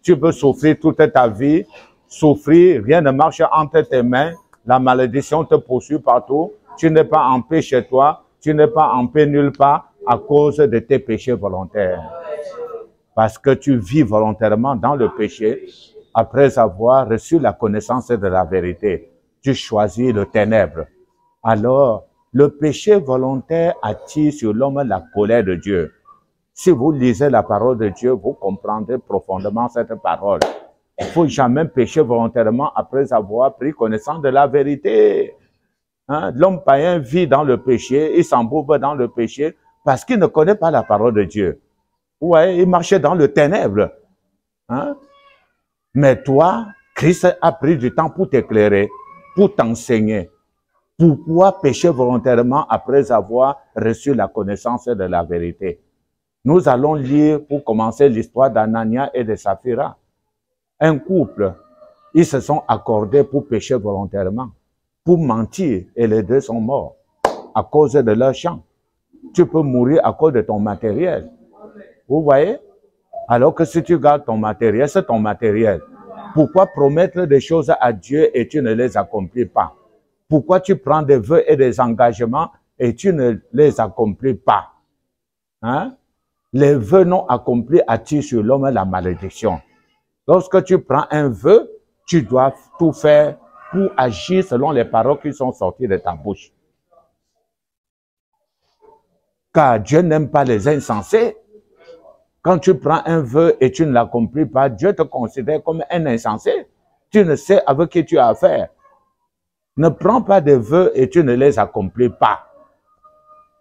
Tu peux souffrir toute ta vie, souffrir, rien ne marche entre tes mains, la malédiction te poursuit partout, tu n'es pas en paix chez toi, tu n'es pas en paix nulle part à cause de tes péchés volontaires. Parce que tu vis volontairement dans le péché, après avoir reçu la connaissance de la vérité, tu choisis le ténèbre. Alors, le péché volontaire attire sur l'homme la colère de Dieu. Si vous lisez la parole de Dieu, vous comprendrez profondément cette parole. Il ne faut jamais pécher volontairement après avoir pris connaissance de la vérité. Hein? L'homme païen vit dans le péché, il s'embourbe dans le péché parce qu'il ne connaît pas la parole de Dieu. Ouais, il marchait dans le ténèbre. Hein? Mais toi, Christ a pris du temps pour t'éclairer, pour t'enseigner. Pourquoi pécher volontairement après avoir reçu la connaissance de la vérité? Nous allons lire pour commencer l'histoire d'Anania et de Saphira. Un couple, ils se sont accordés pour pécher volontairement, pour mentir, et les deux sont morts à cause de leur champ. Tu peux mourir à cause de ton matériel. Vous voyez? Alors que si tu gardes ton matériel, c'est ton matériel. Pourquoi promettre des choses à Dieu et tu ne les accomplis pas? Pourquoi tu prends des vœux et des engagements et tu ne les accomplis pas? Hein? Les vœux non accomplis attirent sur l'homme la malédiction. Lorsque tu prends un vœu, tu dois tout faire pour agir selon les paroles qui sont sorties de ta bouche. Car Dieu n'aime pas les insensés. Quand tu prends un vœu et tu ne l'accomplis pas, Dieu te considère comme un insensé. Tu ne sais avec qui tu as affaire. Ne prends pas de vœux et tu ne les accomplis pas.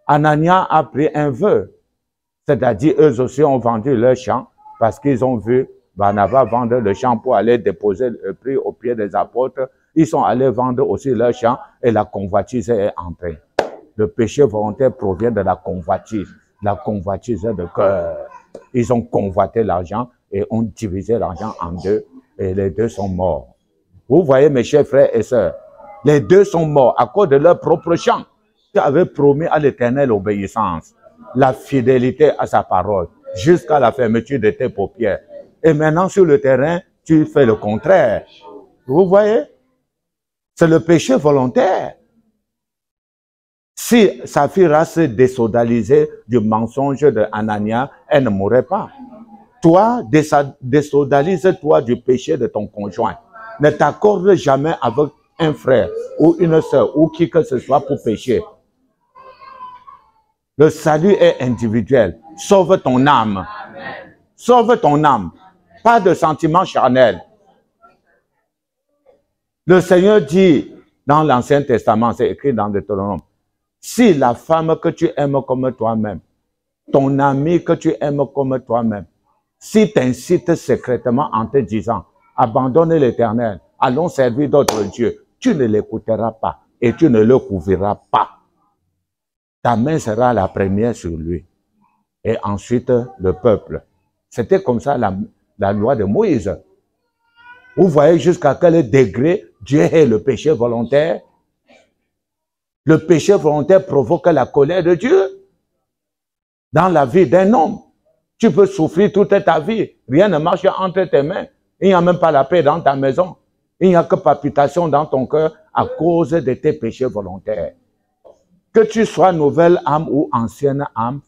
Anania a pris un vœu. C'est-à-dire, eux aussi ont vendu leur champ parce qu'ils ont vu Barnabas vendre le champ pour aller déposer le prix au pied des apôtres. Ils sont allés vendre aussi leur champ et la convoitise est entrée. Le péché volontaire provient de la convoitise de cœur. Ils ont convoité l'argent et ont divisé l'argent en deux et les deux sont morts. Vous voyez mes chers frères et sœurs, les deux sont morts à cause de leur propre champ. Tu avais promis à l'Éternel l'obéissance, la fidélité à sa parole, jusqu'à la fermeture de tes paupières. Et maintenant sur le terrain, tu fais le contraire. Vous voyez? C'est le péché volontaire. Si Saphira se désodalisait du mensonge de Anania, elle ne mourrait pas. Toi, désodalise-toi du péché de ton conjoint. Ne t'accorde jamais avec un frère ou une sœur ou qui que ce soit pour pécher. Le salut est individuel. Sauve ton âme. Sauve ton âme. Pas de sentiments charnels. Le Seigneur dit dans l'Ancien Testament, c'est écrit dans Deutéronome, si la femme que tu aimes comme toi-même, ton ami que tu aimes comme toi-même, si t'incite secrètement en te disant, abandonne l'Éternel, allons servir d'autres dieux, tu ne l'écouteras pas et tu ne le couvriras pas. Ta main sera la première sur lui et ensuite le peuple. C'était comme ça la loi de Moïse. Vous voyez jusqu'à quel degré Dieu est le péché volontaire. Le péché volontaire provoque la colère de Dieu dans la vie d'un homme. Tu peux souffrir toute ta vie. Rien ne marche entre tes mains. Il n'y a même pas la paix dans ta maison. Il n'y a que palpitation dans ton cœur à cause de tes péchés volontaires. Que tu sois nouvelle âme ou ancienne âme,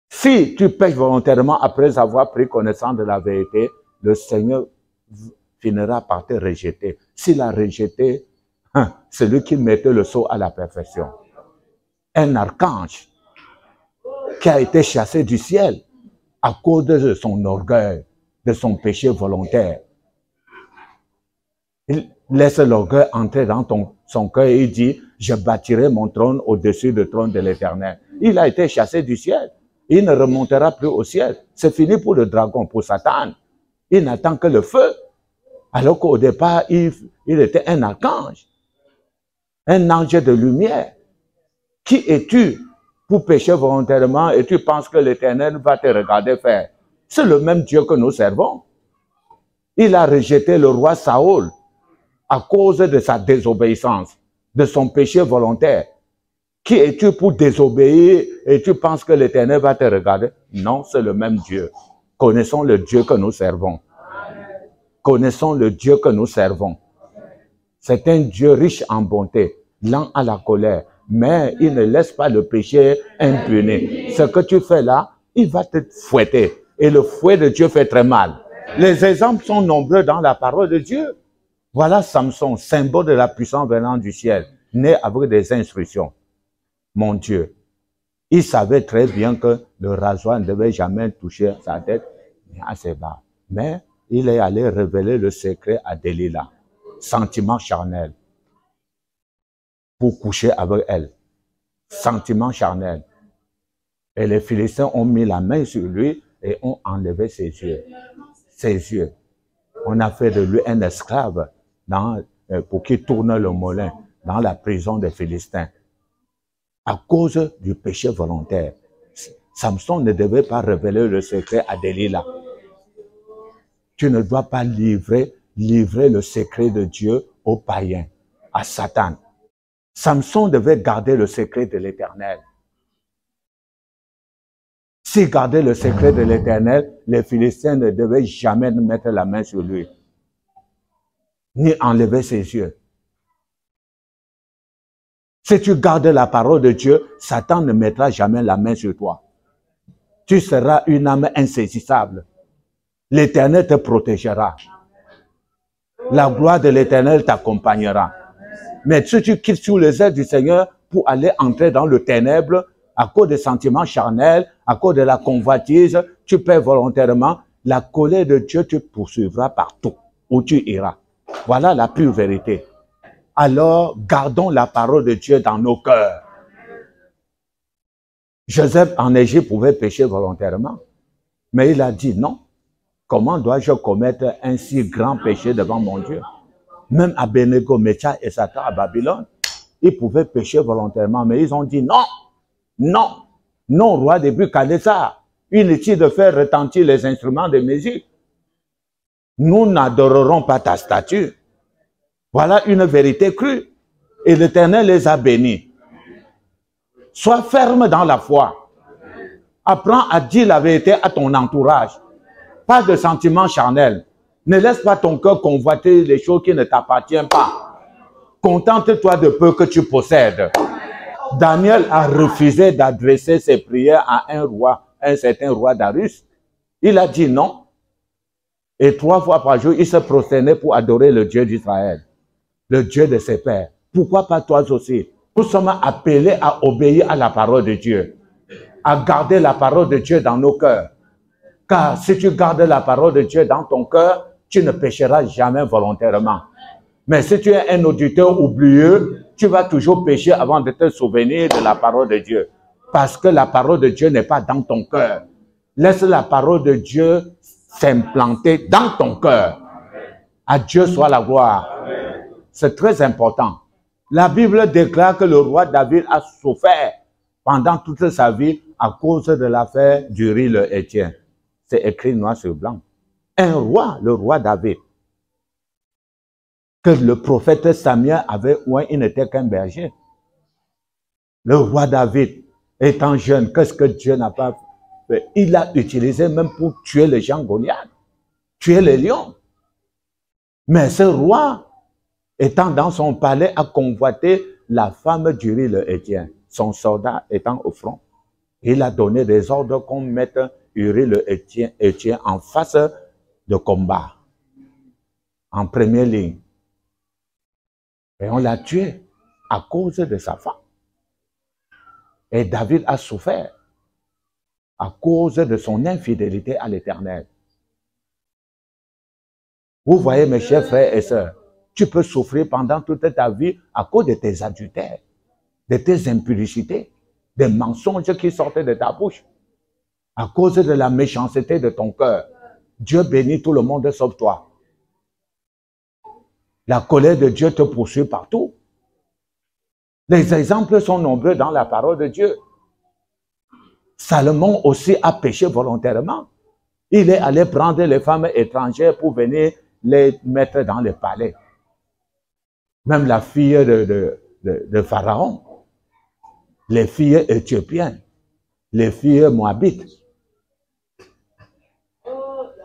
si tu pèches volontairement après avoir pris connaissance de la vérité, le Seigneur finira par te rejeter. S'il a rejeté, c'est lui qui mettait le sceau à la perfection. Un archange qui a été chassé du ciel à cause de son orgueil, de son péché volontaire. Il laisse l'orgueil entrer dans son cœur et il dit, je bâtirai mon trône au-dessus du trône de l'Éternel. Il a été chassé du ciel. Il ne remontera plus au ciel. C'est fini pour le dragon, pour Satan. Il n'attend que le feu. Alors qu'au départ, il était un archange. Un ange de lumière. Qui es-tu pour pécher volontairement et tu penses que l'Éternel va te regarder faire? C'est le même Dieu que nous servons. Il a rejeté le roi Saoul à cause de sa désobéissance, de son péché volontaire. Qui es-tu pour désobéir et tu penses que l'Éternel va te regarder? Non, c'est le même Dieu. Connaissons le Dieu que nous servons. Connaissons le Dieu que nous servons. C'est un Dieu riche en bonté, lent à la colère, mais il ne laisse pas le péché impuni. Ce que tu fais là, il va te fouetter. Et le fouet de Dieu fait très mal. Les exemples sont nombreux dans la parole de Dieu. Voilà Samson, symbole de la puissance venant du ciel, né avec des instructions. Mon Dieu, il savait très bien que le rasoir ne devait jamais toucher sa tête à ses bas. Mais il est allé révéler le secret à Delilah. Sentiment charnel. Pour coucher avec elle. Sentiment charnel. Et les Philistins ont mis la main sur lui et ont enlevé ses yeux. Ses yeux. On a fait de lui un esclave pour qu'il tourne le molin dans la prison des Philistins. À cause du péché volontaire. Samson ne devait pas révéler le secret à Delilah. Tu ne dois pas livrer le secret de Dieu aux païens, à Satan. Samson devait garder le secret de l'Éternel. S'il gardait le secret de l'Éternel, les Philistins ne devaient jamais mettre la main sur lui, ni enlever ses yeux. Si tu gardes la parole de Dieu, Satan ne mettra jamais la main sur toi. Tu seras une âme insaisissable. L'Éternel te protégera. La gloire de l'Éternel t'accompagnera. Mais si tu quittes sous les ailes du Seigneur pour aller entrer dans le ténèbre, à cause des sentiments charnels, à cause de la convoitise, tu perds volontairement, la colère de Dieu te poursuivra partout où tu iras. Voilà la pure vérité. Alors, gardons la parole de Dieu dans nos cœurs. Joseph en Égypte pouvait pécher volontairement, mais il a dit non. Comment dois-je commettre un si grand péché devant mon Dieu? Même Abednego, Meshach et Satan à Babylone, ils pouvaient pécher volontairement, mais ils ont dit non, non, non, roi de Nebuchadnezzar. Inutile de faire retentir les instruments de musique. Nous n'adorerons pas ta statue. Voilà une vérité crue. Et l'Éternel les a bénis. Sois ferme dans la foi. Apprends à dire la vérité à ton entourage. Pas de sentiments charnels. Ne laisse pas ton cœur convoiter les choses qui ne t'appartiennent pas. Contente-toi de peu que tu possèdes. Daniel a refusé d'adresser ses prières à un certain roi Darius. Il a dit non. Et 3 fois par jour, il se prosternait pour adorer le Dieu d'Israël, le Dieu de ses pères. Pourquoi pas toi aussi? Nous sommes appelés à obéir à la parole de Dieu, à garder la parole de Dieu dans nos cœurs. Car si tu gardes la parole de Dieu dans ton cœur, tu ne pécheras jamais volontairement. Mais si tu es un auditeur oublieux, tu vas toujours pécher avant de te souvenir de la parole de Dieu. Parce que la parole de Dieu n'est pas dans ton cœur. Laisse la parole de Dieu s'implanter dans ton cœur. À Dieu soit la gloire. C'est très important. La Bible déclare que le roi David a souffert pendant toute sa vie à cause de l'affaire d'Uri le Héthien. C'est écrit noir sur blanc. Un roi, le roi David, que le prophète Samuel avait oint, il n'était qu'un berger. Le roi David, étant jeune, qu'est-ce que Dieu n'a pas fait? Il l'a utilisé même pour tuer les gens Goliath, tuer les lions. Mais ce roi, étant dans son palais, a convoité la femme d'Uri le Héthien, son soldat étant au front. Il a donné des ordres qu'on mette Uri le Héthien en face de combat, en première ligne. Et on l'a tué à cause de sa femme. Et David a souffert à cause de son infidélité à l'Éternel. Vous voyez, mes chers frères et sœurs, tu peux souffrir pendant toute ta vie à cause de tes adultères, de tes impudicités, des mensonges qui sortaient de ta bouche, à cause de la méchanceté de ton cœur. Dieu bénit tout le monde sauf toi. La colère de Dieu te poursuit partout. Les exemples sont nombreux dans la parole de Dieu. Salomon aussi a péché volontairement. Il est allé prendre les femmes étrangères pour venir les mettre dans le palais. Même la fille de Pharaon, les filles éthiopiennes, les filles moabites,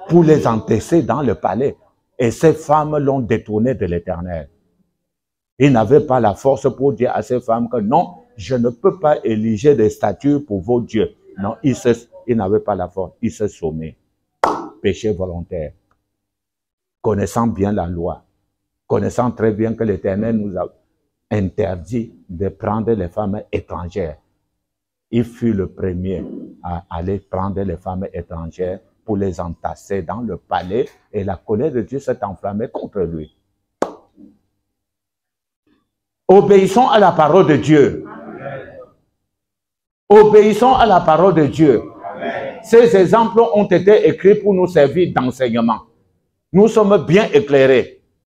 pour les entasser dans le palais. Et ces femmes l'ont détourné de l'Éternel. Ils n'avaient pas la force pour dire à ces femmes que non, je ne peux pas ériger des statues pour vos dieux. Non, ils n'avaient pas la force. Ils se soumettent. Péché volontaire. Connaissant bien la loi. Connaissant très bien que l'Éternel nous a interdit de prendre les femmes étrangères. Il fut le premier à aller prendre les femmes étrangères pour les entasser dans le palais et la colère de Dieu s'est enflammée contre lui. Obéissons à la parole de Dieu. Obéissons à la parole de Dieu. Ces exemples ont été écrits pour nous servir d'enseignement. Nous sommes bien éclairés.